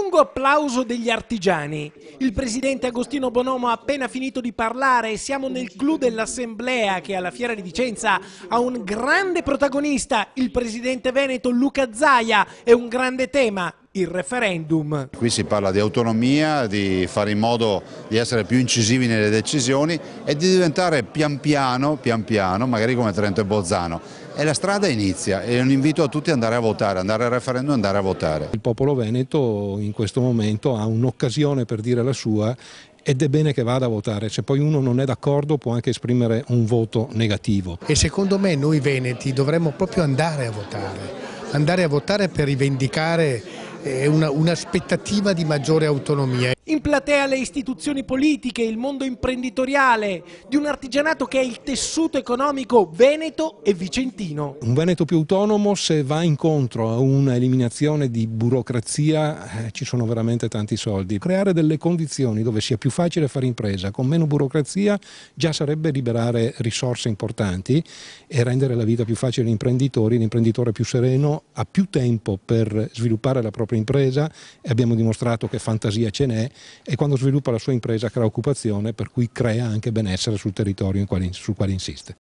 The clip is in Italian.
lungo applauso degli artigiani. Il presidente Agostino Bonomo ha appena finito di parlare e siamo nel clou dell'assemblea che alla Fiera di Vicenza ha un grande protagonista, il presidente veneto Luca Zaia, e un grande tema, il referendum. Qui si parla di autonomia, di fare in modo di essere più incisivi nelle decisioni e di diventare pian piano, magari come Trento e Bolzano. E la strada inizia e un invito a tutti ad andare a votare, andare al referendum e andare a votare. Il popolo veneto in questo momento ha un'occasione per dire la sua ed è bene che vada a votare. Se poi uno non è d'accordo può anche esprimere un voto negativo. E secondo me noi veneti dovremmo proprio andare a votare per rivendicare un'aspettativa di maggiore autonomia. In platea le istituzioni politiche, il mondo imprenditoriale, di un artigianato che è il tessuto economico veneto e vicentino. Un Veneto più autonomo, se va incontro a una eliminazione di burocrazia, ci sono veramente tanti soldi. Creare delle condizioni dove sia più facile fare impresa, con meno burocrazia, già sarebbe liberare risorse importanti e rendere la vita più facile agli imprenditori. L'imprenditore più sereno ha più tempo per sviluppare la propria impresa e abbiamo dimostrato che fantasia ce n'è, e quando sviluppa la sua impresa crea occupazione, per cui crea anche benessere sul territorio sul quale insiste.